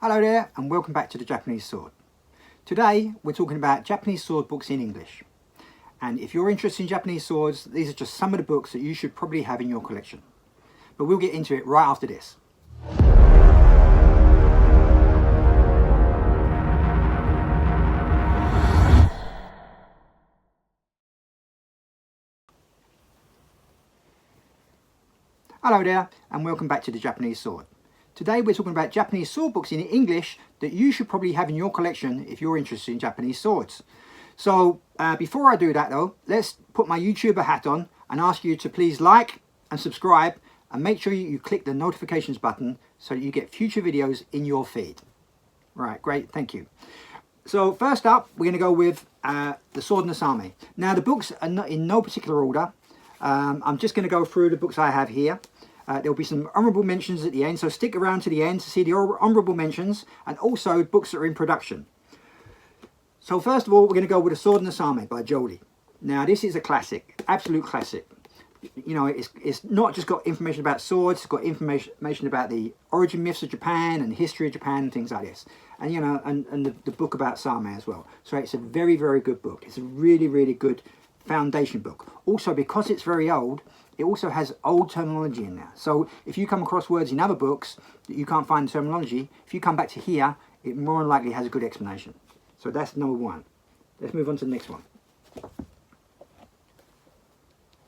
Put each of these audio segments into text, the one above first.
Hello there and welcome back to the Japanese Sword. Today we're talking about Japanese sword books in English. And if you're interested in Japanese swords, these are just some of the books that you should probably have in your collection. But we'll get into it right after this. Hello there and welcome back to the Japanese Sword. Today we're talking about Japanese sword books in English that you should probably have in your collection if you're interested in Japanese swords. So before I do that though, let's put my YouTuber hat on and ask you to please like and subscribe and make sure you click the notifications button so that you get future videos in your feed. Right, great, thank you. So first up, we're going to go with The Sword and the Same. Now the books are not in no particular order. I'm just going to go through the books I have here. There'll be some honourable mentions at the end, so stick around to the end to see the honourable mentions and also books that are in production. So first of all, we're going to go with The Sword and the Same by Jody. Now this is a classic, absolute classic. You know, it's not just got information about swords, it's got information about the origin myths of Japan and the history of Japan and things like this. And you know, and the book about Same as well. So it's a very, very good book. It's a really, really good foundation book. Also, because it's very old, it also has old terminology in there. So if you come across words in other books that you can't find terminology, if you come back to here, it more than likely has a good explanation. So that's number one. Let's move on to the next one.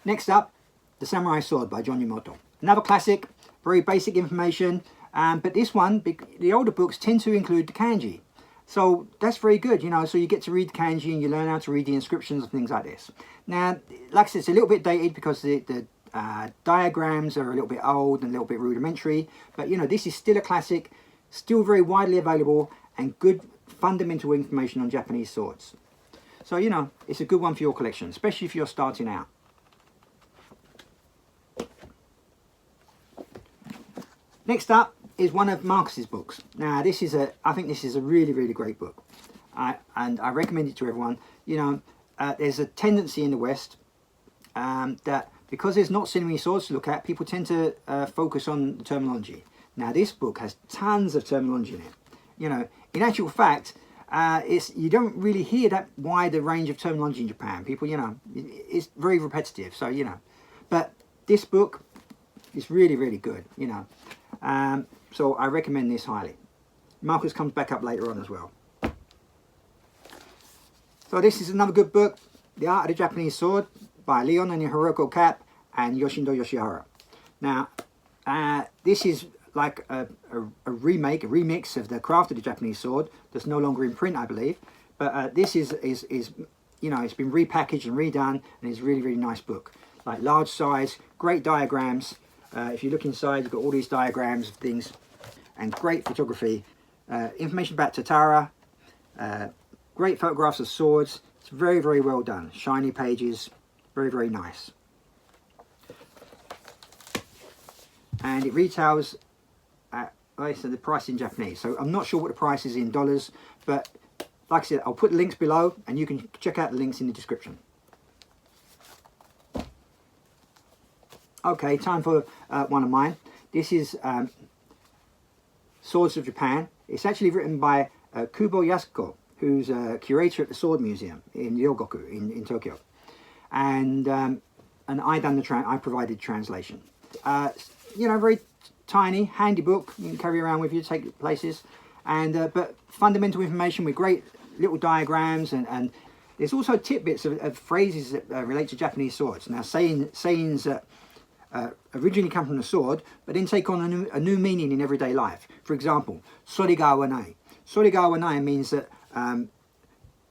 Next up, The Samurai Sword by John Yumoto. Another classic, very basic information, but this one, the older books tend to include the kanji. So that's very good, you know, so you get to read the kanji and you learn how to read the inscriptions and things like this. Now, like I said, it's a little bit dated because the diagrams are a little bit old and a little bit rudimentary. But, you know, this is still a classic, still very widely available and good fundamental information on Japanese swords. So, you know, it's a good one for your collection, especially if you're starting out. Next up is one of Marcus's books. Now this is I think this is a really, really great book, and I recommend it to everyone. You know, there's a tendency in the West that because there's not so many swords to look at, people tend to focus on the terminology. Now this book has tons of terminology in it. You know, in actual fact, you don't really hear that wide a range of terminology in Japan. People, you know, it's very repetitive. So you know, but this book is really, really good. You know. So I recommend this highly. Marcus comes back up later on as well. So this is another good book, The Art of the Japanese Sword by Leon and Hiroko Kapp and Yoshindo Yoshihara. Now, this is like a remix of The Craft of the Japanese Sword that's no longer in print, I believe. But this is you know, it's been repackaged and redone and it's a really, really nice book. Like large size, great diagrams. If you look inside, you've got all these diagrams of things and great photography, information about Tatara, great photographs of swords. It's very, very well done. Shiny pages, very, very nice. And it retails at, like I said, the price in Japanese. So I'm not sure what the price is in dollars, but like I said, I'll put the links below and you can check out the links in the description. Okay, time for one of mine. This is Swords of Japan. It's actually written by Kubo Yasuko, who's a curator at the Sword Museum in Ryogoku in Tokyo. And I provided translation. You know, very tiny, handy book. You can carry around with you, take it places. And but fundamental information with great little diagrams and there's also tidbits of phrases that relate to Japanese swords. Now, sayings that originally come from the sword, but then take on a new meaning in everyday life. For example, sori ga awanai. Sori ga awanai means that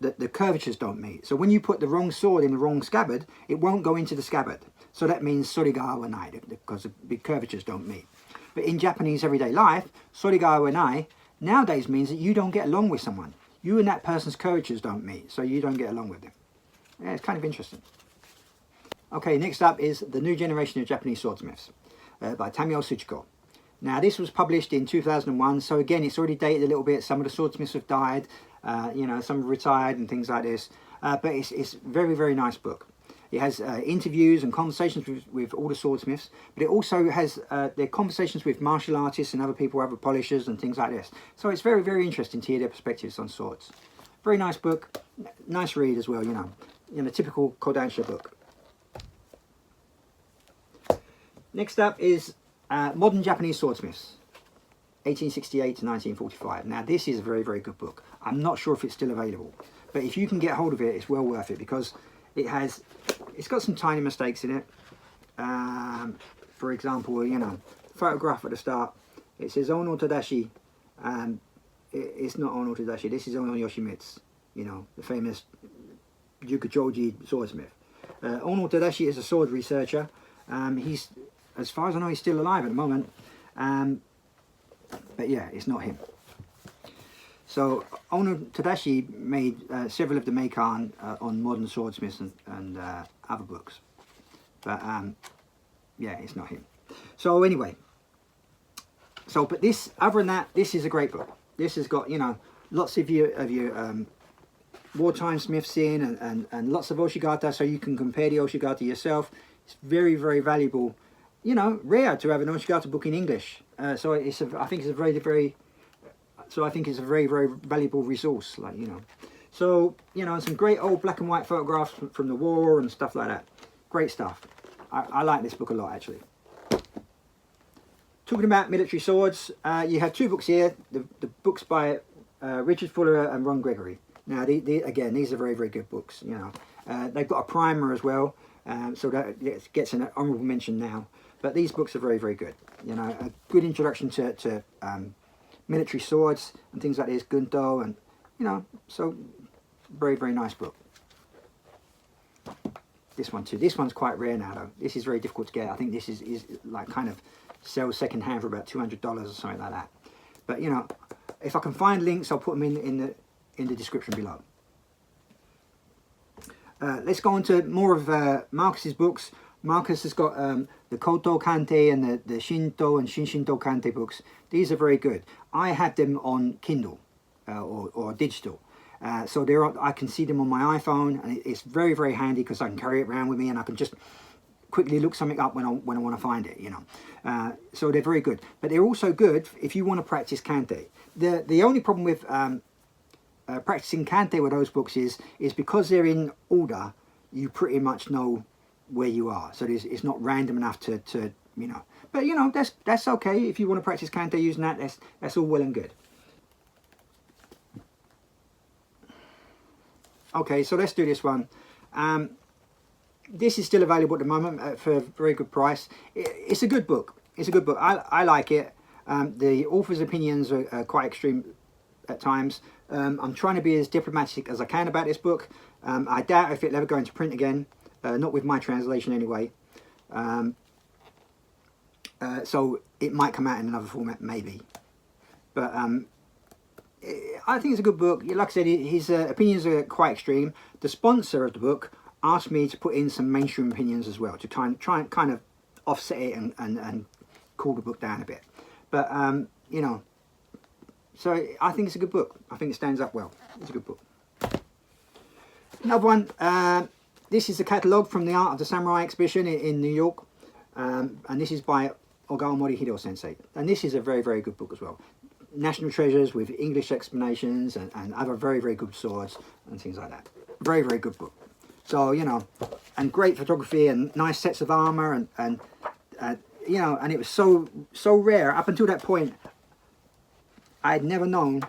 the curvatures don't meet. So when you put the wrong sword in the wrong scabbard, it won't go into the scabbard. So that means sori ga awanai, because the curvatures don't meet. But in Japanese everyday life, sori ga awanai nowadays means that you don't get along with someone. You and that person's curvatures don't meet, so you don't get along with them. Yeah, it's kind of interesting. Okay, next up is The New Generation of Japanese Swordsmiths by Tamio Tsuchiko. Now this was published in 2001, so again it's already dated a little bit. Some of the swordsmiths have died, you know, some have retired and things like this. But it's a very, very nice book. It has interviews and conversations with all the swordsmiths, but it also has their conversations with martial artists and other people, other polishers and things like this. So it's very, very interesting to hear their perspectives on swords. Very nice book, nice read as well, you know, typical Kodansha book. Next up is Modern Japanese Swordsmiths, 1868 to 1945. Now this is a very, very good book. I'm not sure if it's still available, but if you can get hold of it, it's well worth it, because it's got some tiny mistakes in it. For example, you know, photograph at the start, it says Ono Tadashi, it's not Ono Tadashi, this is Ono Yoshimitsu, you know, the famous Jukujoji swordsmith. Ono Tadashi is a sword researcher. He's, as far as I know, he's still alive at the moment, but yeah, it's not him. So Ono Tadashi made several of the Meikan on modern swordsmiths and other books, but yeah, it's not him. So anyway, but this, other than that, this is a great book. This has got, you know, lots of your wartime smiths in, and lots of Oshigata, so you can compare the Oshigata yourself. It's very, very valuable. You know, rare to have an Oshigata book in English. So I think it's a very, very valuable resource. Like, you know, so you know, some great old black and white photographs from the war and stuff like that. Great stuff. I like this book a lot, actually. Talking about military swords, you have two books here. The books by Richard Fuller and Ron Gregory. Now, again, these are very, very good books. You know, they've got a primer as well, so that gets an honourable mention now. But these books are very, very good. You know, a good introduction to military swords and things like this, Gunto, and you know, so very, very nice book. This one too. This one's quite rare now, though. This is very difficult to get. I think this is like kind of sells second hand for about $200 or something like that. But you know, if I can find links, I'll put them in the description below. Let's go on to more of Marcus's books. Marcus has got the Koto Kantei and the Shinto and Shin-shinto Kantei books. These are very good. I have them on Kindle or digital. So I can see them on my iPhone, and it's very, very handy because I can carry it around with me, and I can just quickly look something up when I want to find it, you know. So they're very good. But they're also good if you want to practice Kantei. The only problem with practicing Kantei with those books is because they're in order, you pretty much know where you are, so it's not random enough to you know. But you know, that's okay if you want to practice Kantei using that. That's all well and good. Okay, so let's do this one. This is still available at the moment for a very good price. It's a good book. It's a good book. I like it. The author's opinions are quite extreme at times. I'm trying to be as diplomatic as I can about this book. I doubt if it'll ever go into print again. Not with my translation anyway. So it might come out in another format, maybe. But I think it's a good book. Like I said, his opinions are quite extreme. The sponsor of the book asked me to put in some mainstream opinions as well, to try and kind of offset it and cool the book down a bit. But, you know, so I think it's a good book. I think it stands up well. It's a good book. Another one. This is a catalogue from the Art of the Samurai exhibition in New York, and this is by Ogawa Morihiro Sensei, and this is a very, very good book as well. National treasures with English explanations and other very, very good swords and things like that. Very, very good book. So, you know, and great photography and nice sets of armour and you know, and it was so rare. Up until that point, I had never known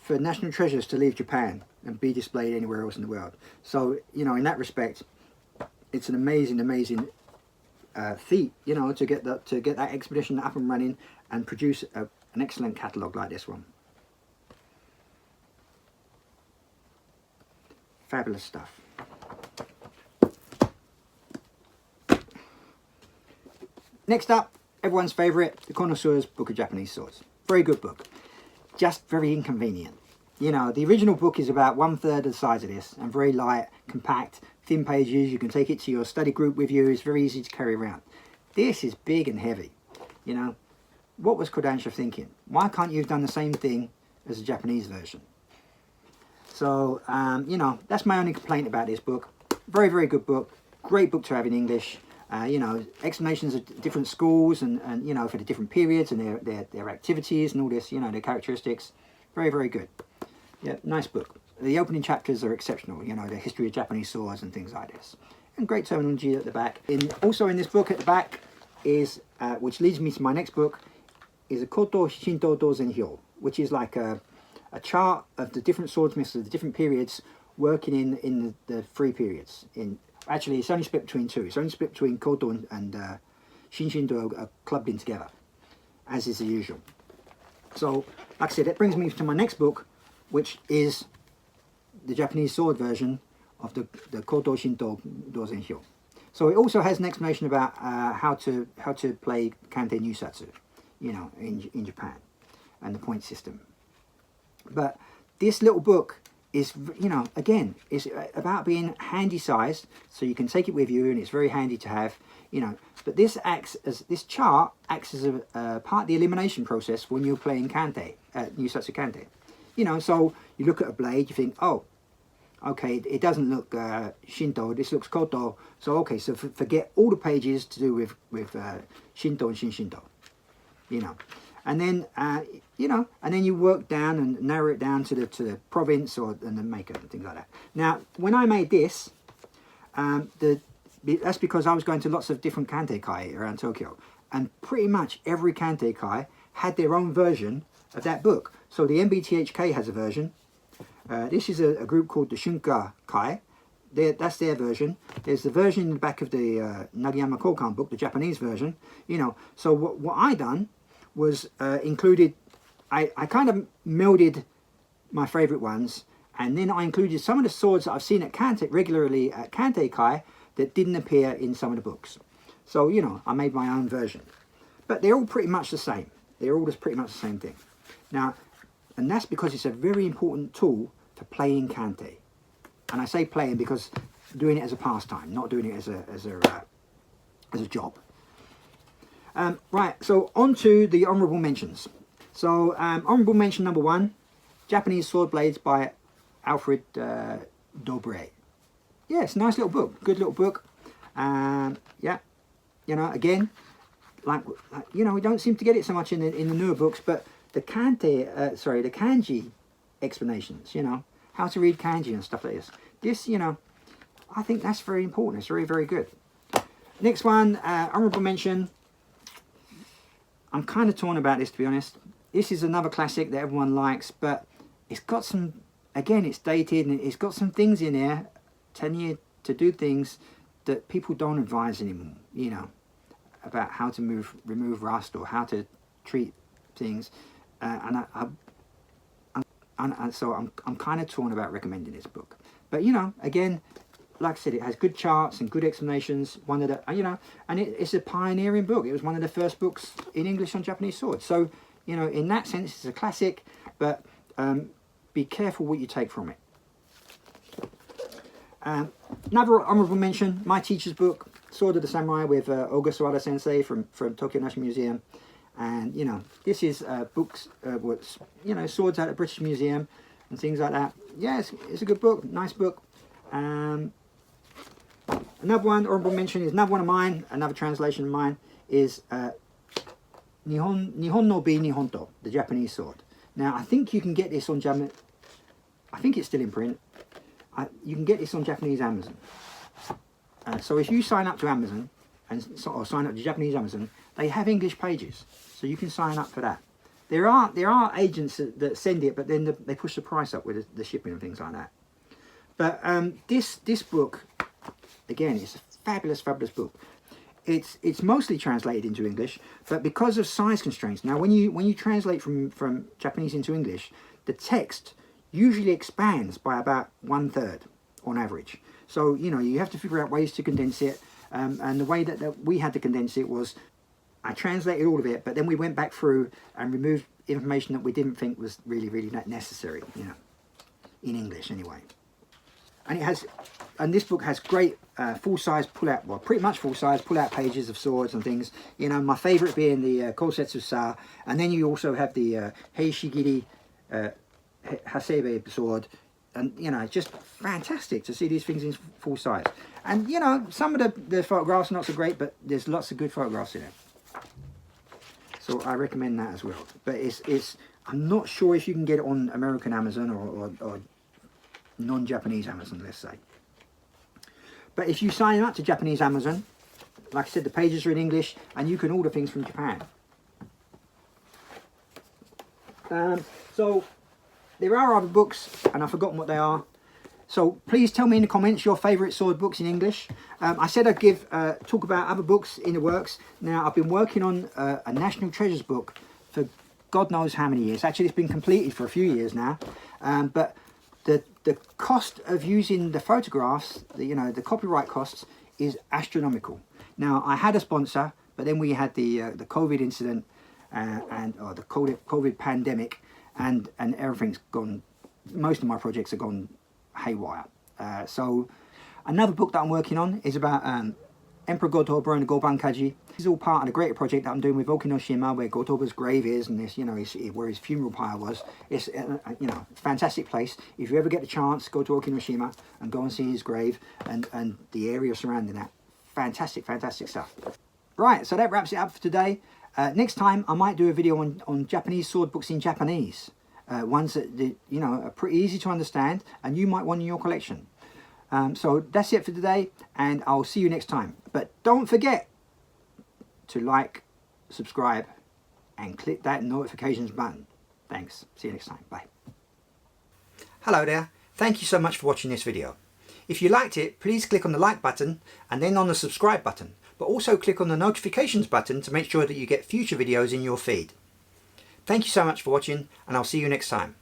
for national treasures to leave Japan and be displayed anywhere else in the world. So, you know, in that respect, it's an amazing feat, you know, to get that expedition up and running and produce an excellent catalogue like this one. Fabulous stuff. Next up, everyone's favourite, the Connoisseurs Book of Japanese Swords. Very good book, just very inconvenient. You know, the original book is about 1/3 of the size of this, and very light, compact, thin pages. You can take it to your study group with you. It's very easy to carry around. This is big and heavy. You know, what was Kodansha thinking? Why can't you have done the same thing as the Japanese version? So, you know, that's my only complaint about this book. Very, very good book. great book to have in English. You know, explanations of different schools and you know, for the different periods and their activities and all this, you know, their characteristics. Very, very good. Yeah, nice book. The opening chapters are exceptional, you know, the history of Japanese swords and things like this. And great terminology at the back. Also in this book at the back is, which leads me to my next book, is a Koto Shinto Dozen Hyo, which is like a chart of the different swordsmiths of the different periods working in the three periods. Actually, it's only split between two. It's only split between Koto and Shin-shinto are clubbed in together, as is the usual. So, like I said, that brings me to my next book, which is the Japanese sword version of the Koto Shinto Dozen Hyo. So it also has an explanation about how to play Kantei Nyusatsu, you know, in Japan, and the point system. But this little book is, you know, again, is about being handy sized, so you can take it with you, and it's very handy to have, you know. But this chart acts as a part of the elimination process when you're playing Kantei, Nyusatsu Kantei. You know, so you look at a blade, you think, oh, okay, it doesn't look Shinto, this looks Koto, so okay, so forget all the pages to do with Shinto and Shin-shinto, you know. And then, you know, and then you work down and narrow it down to the province and the maker and things like that. Now, when I made this, that's because I was going to lots of different Kantei Kai around Tokyo, and pretty much every Kantei Kai had their own version of that book. So the MBTHK has a version. This is a group called the Shunka Kai. That's their version. There's the version in the back of the Nagayama Kokan book, the Japanese version. You know, so what I done was included, I kind of melded my favourite ones, and then I included some of the swords that I've seen at regularly at Kantei Kai that didn't appear in some of the books. So, you know, I made my own version. But they're all pretty much the same. They're all just pretty much the same thing. Now, and that's because it's a very important tool for playing Kantei. And I say playing because doing it as a pastime, not doing it as a job. Right, so on to the honourable mentions. So honourable mention number 1, Japanese Sword Blades by Alfred Dobre. Yeah, it's a nice little book, good little book. Yeah, you know, again, like you know, we don't seem to get it so much in the newer books, but the the kanji explanations, you know, how to read kanji and stuff like this. This, you know, I think that's very important. It's very, very good. Next one, honourable mention. I'm kind of torn about this, to be honest. This is another classic that everyone likes, but it's got some, again, it's dated, and it's got some things in there telling you to do things that people don't advise anymore, you know, about how to remove rust or how to treat things. So I'm kind of torn about recommending this book. But, you know, again, like I said, it has good charts and good explanations. One of the, you know, and it's a pioneering book. It was one of the first books in English on Japanese swords. So, you know, in that sense, it's a classic, but be careful what you take from it. Another honourable mention, my teacher's book, Sword of the Samurai, with Oga Sawada Sensei from Tokyo National Museum. And, you know, this is books, you know, swords out of the British Museum and things like that. Yeah, it's a good book, nice book. Another one, honourable mention, is another one of mine, another translation of mine, is Nihon no Bi Nihonto, the Japanese sword. Now, I think you can get this on I think it's still in print. You can get this on Japanese Amazon. So if you sign up to Amazon, or sign up to Japanese Amazon, they have English pages, so you can sign up for that. There are agents that send it, but then they push the price up with the shipping and things like that. But this book, again, it's a fabulous book. It's mostly translated into English, but because of size constraints. Now, when you translate from Japanese into English, the text usually expands by about 1/3 on average. So, you know, you have to figure out ways to condense it. And the way that we had to condense it was, I translated all of it, but then we went back through and removed information that we didn't think was really that necessary, you know, in English anyway. And this book has great full-size pull-out, well, pretty much full-size pull-out pages of swords and things. You know, my favourite being the Kosetsu Sa, and then you also have the Heishigiri Hasebe sword, and you know, it's just fantastic to see these things in full size. And you know, some of the photographs are not so great, but there's lots of good photographs in it. So I recommend that as well. But it's I'm not sure if you can get it on American Amazon or non-Japanese Amazon, let's say. But if you sign up to Japanese Amazon, like I said, the pages are in English and you can order things from Japan. So there are other books and I've forgotten what they are. So please tell me in the comments your favourite sword books in English. I said I'd talk about other books in the works. Now I've been working on a National Treasures book for God knows how many years. Actually, it's been completed for a few years now. But the cost of using the photographs, the copyright costs, is astronomical. Now I had a sponsor, but then we had the COVID incident or the COVID pandemic, and everything's gone. Most of my projects have gone haywire. So another book that I'm working on is about Emperor Gotoba and the Gobankaji. This is all part of the greater project that I'm doing with Okinoshima, where Gotoba's grave is, and this, where his funeral pyre was. It's fantastic place. If you ever get the chance, go to Okinoshima and go and see his grave and the area surrounding that. Fantastic stuff. Right, so that wraps it up for today. Next time I might do a video on Japanese sword books in Japanese. Ones that are pretty easy to understand and you might want in your collection. So that's it for today, and I'll see you next time. But don't forget to like, subscribe, and click that notifications button. Thanks. See you next time. Bye. Hello there. Thank you so much for watching this video. If you liked it, please click on the like button and then on the subscribe button, but also click on the notifications button to make sure that you get future videos in your feed. Thank you so much for watching, and I'll see you next time.